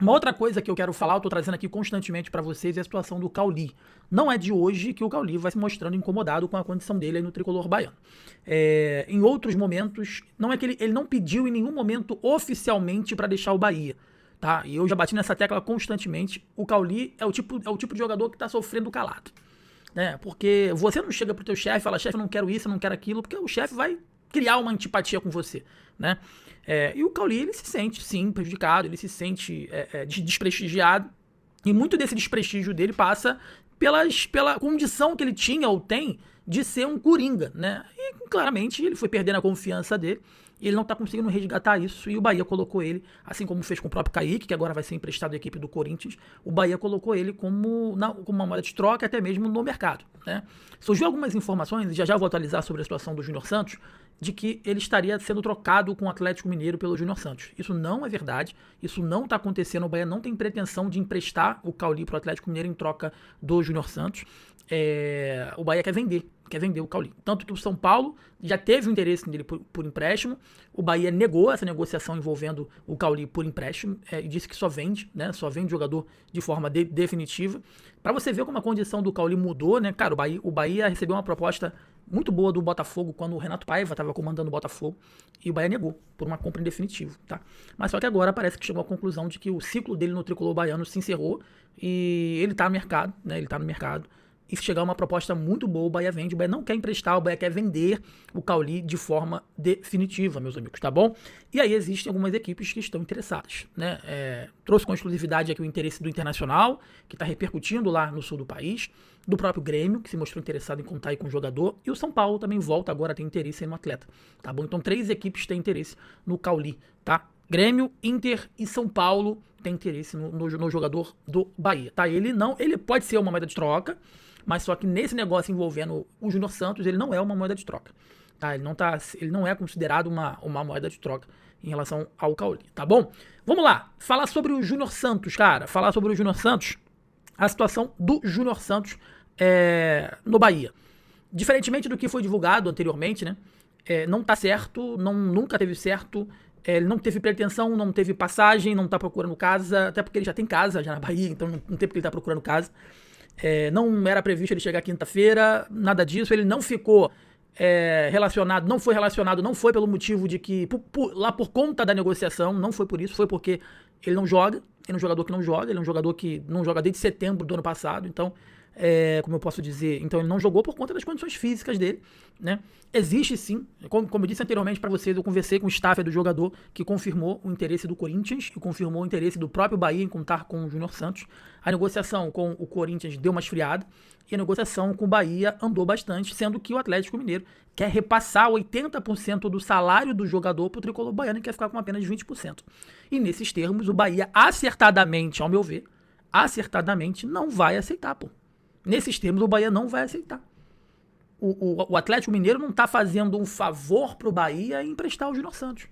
Uma outra coisa que eu quero falar, eu tô trazendo aqui constantemente para vocês, é a situação do Cauli. Não é de hoje que o Cauli vai se mostrando incomodado com a condição dele aí no tricolor baiano. Em outros momentos, não é que ele não pediu em nenhum momento oficialmente para deixar o Bahia. Tá? E eu já bati nessa tecla constantemente. O Cauli é o tipo de jogador que tá sofrendo calado. Né? Porque você não chega pro teu chefe e fala, chefe, eu não quero isso, eu não quero aquilo, porque o chefe vai criar uma antipatia com você, né? E o Cauli, ele se sente, sim, prejudicado, ele se sente desprestigiado, e muito desse desprestígio dele passa pela condição que ele tinha ou tem de ser um coringa, né? E claramente ele foi perdendo a confiança dele, e ele não tá conseguindo resgatar isso, e o Bahia colocou ele, assim como fez com o próprio Kaique, que agora vai ser emprestado à equipe do Corinthians, o Bahia colocou ele como uma moeda de troca, até mesmo no mercado, né? Surgiu algumas informações, e já vou atualizar sobre a situação do Júnior Santos, de que ele estaria sendo trocado com o Atlético Mineiro pelo Júnior Santos. Isso não é verdade, isso não está acontecendo, o Bahia não tem pretensão de emprestar o Cauli para o Atlético Mineiro em troca do Júnior Santos. O Bahia quer vender o Cauli. Tanto que o São Paulo já teve o interesse nele por empréstimo, o Bahia negou essa negociação envolvendo o Cauli por empréstimo e disse que só vende, né? Só vende jogador de forma definitiva. Para você ver como a condição do Cauli mudou, né? Cara, o Bahia recebeu uma proposta muito boa do Botafogo quando o Renato Paiva estava comandando o Botafogo e o Bahia negou por uma compra em definitivo, tá? Mas só que agora parece que chegou à conclusão de que o ciclo dele no tricolor baiano se encerrou e ele tá no mercado, né? Ele tá no mercado. E se chegar uma proposta muito boa, o Bahia vende. O Bahia não quer emprestar, o Bahia quer vender o Cauli de forma definitiva, meus amigos, tá bom? E aí existem algumas equipes que estão interessadas, né? Trouxe com exclusividade aqui o interesse do Internacional, que está repercutindo lá no sul do país, do próprio Grêmio, que se mostrou interessado em contar aí com o jogador, e o São Paulo também volta agora a ter interesse no atleta, tá bom? Então 3 equipes têm interesse no Cauli, tá? Grêmio, Inter e São Paulo têm interesse no jogador do Bahia, tá? Ele pode ser uma moeda de troca, mas só que nesse negócio envolvendo o Júnior Santos, ele não é uma moeda de troca. Tá? Ele não é considerado uma moeda de troca em relação ao Cauli, tá bom? Vamos lá, falar sobre o Júnior Santos, cara. Falar sobre o Júnior Santos, a situação do Júnior Santos no Bahia. Diferentemente do que foi divulgado anteriormente, né? Não tá certo, nunca teve certo. Ele não teve pretensão, não teve passagem, não tá procurando casa, até porque ele já tem casa já na Bahia, então não tem porque ele tá procurando casa. Não era previsto ele chegar quinta-feira, nada disso. Ele não ficou relacionado, não foi pelo motivo de que, lá por conta da negociação, não foi por isso, foi porque ele não joga, ele é um jogador que não joga, ele é um jogador que não joga desde setembro do ano passado, então, como eu posso dizer, então ele não jogou por conta das condições físicas dele, né? Existe sim, como eu disse anteriormente para vocês, eu conversei com o staff do jogador que confirmou o interesse do Corinthians e confirmou o interesse do próprio Bahia em contar com o Júnior Santos. A negociação com o Corinthians deu uma esfriada e a negociação com o Bahia andou bastante, sendo que o Atlético Mineiro quer repassar 80% do salário do jogador para o tricolor baiano e quer ficar com apenas 20%. E nesses termos, o Bahia acertadamente, ao meu ver, não vai aceitar, pô. Nesses termos, o Bahia não vai aceitar. O Atlético Mineiro não está fazendo um favor pro Bahia em emprestar o Júnior Santos.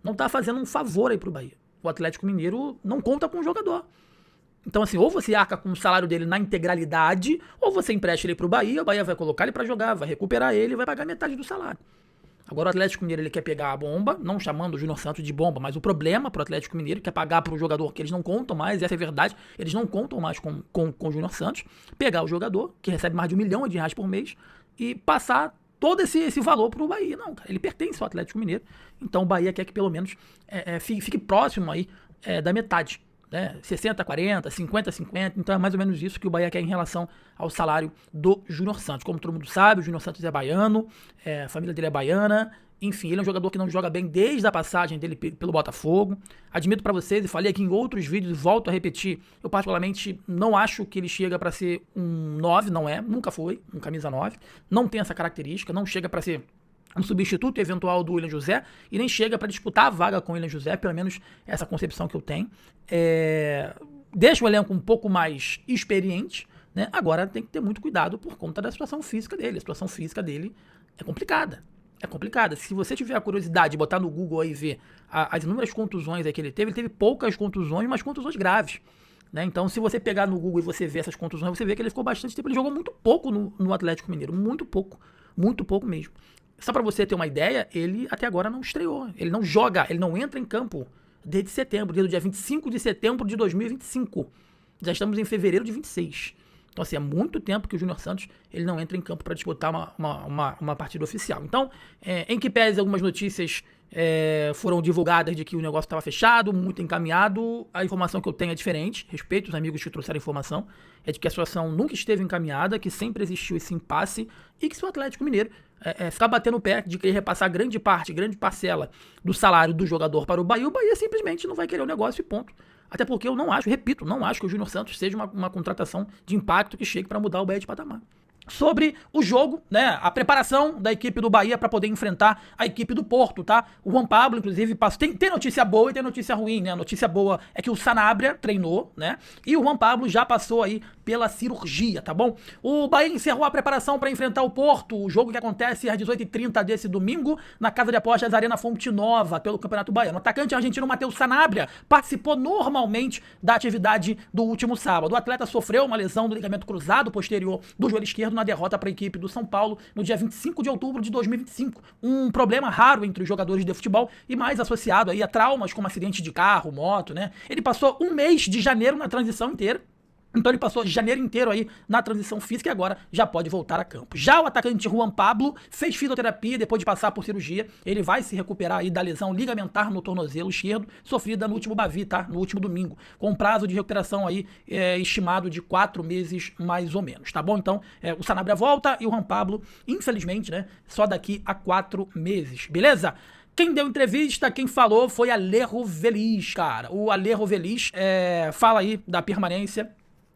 Não está fazendo um favor aí pro Bahia. O Atlético Mineiro não conta com o jogador. Então, assim, ou você arca com o salário dele na integralidade, ou você empresta ele pro Bahia, o Bahia vai colocar ele para jogar, vai recuperar ele e vai pagar metade do salário. Agora o Atlético Mineiro ele quer pegar a bomba, não chamando o Júnior Santos de bomba, mas o problema pro Atlético Mineiro quer pagar pro jogador que eles não contam mais, essa é a verdade, eles não contam mais com o Júnior Santos, pegar o jogador, que recebe mais de R$ 1 milhão por mês, e passar todo esse valor pro Bahia. Não, cara, ele pertence ao Atlético Mineiro, então o Bahia quer que pelo menos fique próximo aí da metade. 60-40, 50-50, então é mais ou menos isso que o Bahia quer em relação ao salário do Júnior Santos. Como todo mundo sabe, o Júnior Santos é baiano, a família dele é baiana, enfim, ele é um jogador que não joga bem desde a passagem dele pelo Botafogo. Admito pra vocês, e falei aqui em outros vídeos, e volto a repetir, eu particularmente não acho que ele chega pra ser um 9, nunca foi um camisa 9, não tem essa característica, não chega pra ser um substituto eventual do William José e nem chega para disputar a vaga com o William José, pelo menos essa concepção que eu tenho. Deixa o elenco um pouco mais experiente, né? Agora tem que ter muito cuidado por conta da situação física dele. A situação física dele é complicada. Se você tiver a curiosidade de botar no Google aí e ver as inúmeras contusões que ele teve poucas contusões, mas contusões graves. Né? Então, se você pegar no Google e você ver essas contusões, você vê que ele ficou bastante tempo. Ele jogou muito pouco no Atlético Mineiro, muito pouco mesmo. Só pra você ter uma ideia, ele até agora não estreou. Ele não joga, ele não entra em campo desde setembro, desde o dia 25 de setembro de 2025. Já estamos em fevereiro de 26. Então, assim, é muito tempo que o Júnior Santos ele não entra em campo para disputar uma partida oficial. Então, em que pese algumas notícias foram divulgadas de que o negócio estava fechado, muito encaminhado, a informação que eu tenho é diferente. Respeito os amigos que trouxeram a informação. É de que a situação nunca esteve encaminhada, que sempre existiu esse impasse e que se o Atlético Mineiro ficar batendo o pé de querer repassar grande parcela do salário do jogador para o Bahia simplesmente não vai querer o negócio e ponto. Até porque eu não acho, repito, não acho que o Júnior Santos seja uma contratação de impacto que chegue para mudar o Bahia de patamar. Sobre o jogo, né, a preparação da equipe do Bahia para poder enfrentar a equipe do Porto, tá? O Juan Pablo, inclusive, tem notícia boa e tem notícia ruim, né? A notícia boa é que o Sanabria treinou, né? E o Juan Pablo já passou aí pela cirurgia, tá bom? O Bahia encerrou a preparação para enfrentar o Porto, o jogo que acontece às 18h30 desse domingo na Casa de Apostas Arena Fonte Nova, pelo Campeonato Baiano. O atacante argentino Matheus Sanabria participou normalmente da atividade do último sábado. O atleta sofreu uma lesão do ligamento cruzado posterior do joelho esquerdo na derrota para a equipe do São Paulo no dia 25 de outubro de 2025. Um problema raro entre os jogadores de futebol e mais associado aí a traumas como acidente de carro, moto, né? Ele passou um mês de janeiro na transição inteira. Então ele passou janeiro inteiro aí na transição física e agora já pode voltar a campo. Já o atacante Juan Pablo fez fisioterapia depois de passar por cirurgia. Ele vai se recuperar aí da lesão ligamentar no tornozelo esquerdo, sofrida no último Bavi, tá? No último domingo. Com prazo de recuperação aí estimado de 4 meses mais ou menos, tá bom? Então o Sanabria volta e o Juan Pablo, infelizmente, né? Só daqui a 4 meses, beleza? Quem deu entrevista, quem falou foi Alejo Veliz, cara. O Alejo Veliz fala aí da permanência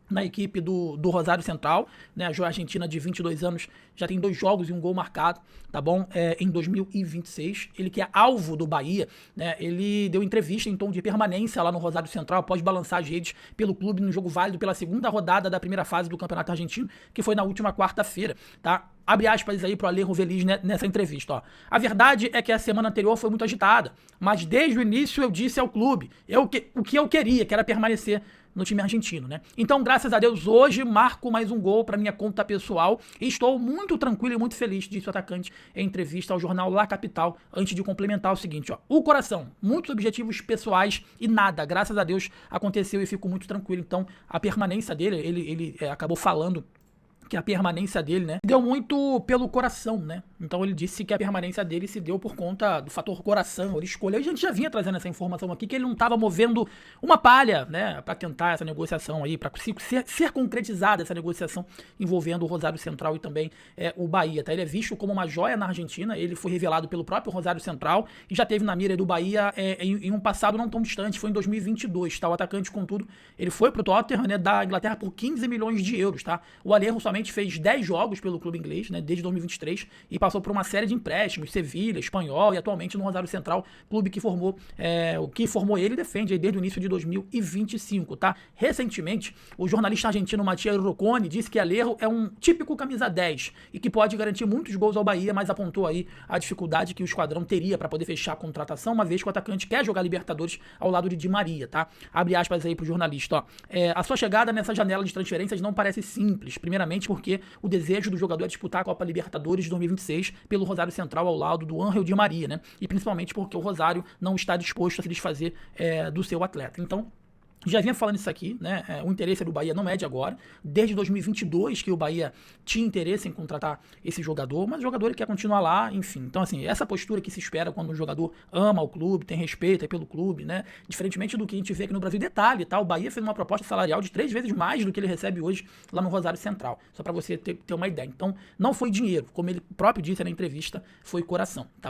na equipe do Rosário Central, né, a argentina de 22 anos já tem 2 jogos e 1 gol marcado, tá bom? Em 2026, ele que é alvo do Bahia, né, ele deu entrevista em tom de permanência lá no Rosário Central após balançar as redes pelo clube no jogo válido pela segunda rodada da primeira fase do Campeonato Argentino, que foi na última quarta-feira, tá? Abre aspas aí pro Alejo Veliz nessa entrevista, ó. A verdade é que a semana anterior foi muito agitada, mas desde o início eu disse ao clube o que eu queria, que era permanecer no time argentino, né? Então, graças a Deus, hoje marco mais um gol para minha conta pessoal e estou muito tranquilo e muito feliz, disse o atacante em entrevista ao jornal La Capital, antes de complementar o seguinte, ó. O coração, muitos objetivos pessoais e nada, graças a Deus, aconteceu e fico muito tranquilo. Então, a permanência dele, ele acabou falando que a permanência dele, né, deu muito pelo coração, né? Então ele disse que a permanência dele se deu por conta do fator coração, ele escolheu. A gente já vinha trazendo essa informação aqui, que ele não estava movendo uma palha, né, para tentar essa negociação aí, para ser concretizada essa negociação envolvendo o Rosário Central e também o Bahia, tá? Ele é visto como uma joia na Argentina, ele foi revelado pelo próprio Rosário Central e já teve na mira do Bahia em um passado não tão distante, foi em 2022, tá? O atacante, contudo, ele foi pro Tottenham, né, da Inglaterra por 15 milhões de euros, tá? O Alejo somente fez 10 jogos pelo clube inglês, né, desde 2023 e passou por uma série de empréstimos, Sevilha, Espanhol e atualmente no Rosário Central, clube que formou ele e defende aí desde o início de 2025, tá? Recentemente, o jornalista argentino Matias Rocconi disse que Alejo é um típico camisa 10 e que pode garantir muitos gols ao Bahia, mas apontou aí a dificuldade que o esquadrão teria para poder fechar a contratação, uma vez que o atacante quer jogar Libertadores ao lado de Di Maria, tá? Abre aspas aí pro jornalista, ó. A sua chegada nessa janela de transferências não parece simples, primeiramente porque o desejo do jogador é disputar a Copa Libertadores de 2026 pelo Rosário Central ao lado do Ángel Di Maria, né? E principalmente porque o Rosário não está disposto a se desfazer do seu atleta. Então, já vinha falando isso aqui, né? O interesse do Bahia não é de agora. Desde 2022 que o Bahia tinha interesse em contratar esse jogador, mas o jogador ele quer continuar lá, enfim. Então, assim, essa postura que se espera quando o jogador ama o clube, tem respeito pelo clube, né? Diferentemente do que a gente vê aqui no Brasil. Detalhe, tá? O Bahia fez uma proposta salarial de 3 vezes mais do que ele recebe hoje lá no Rosário Central. Só para você ter uma ideia. Então, não foi dinheiro. Como ele próprio disse na entrevista, foi coração, tá?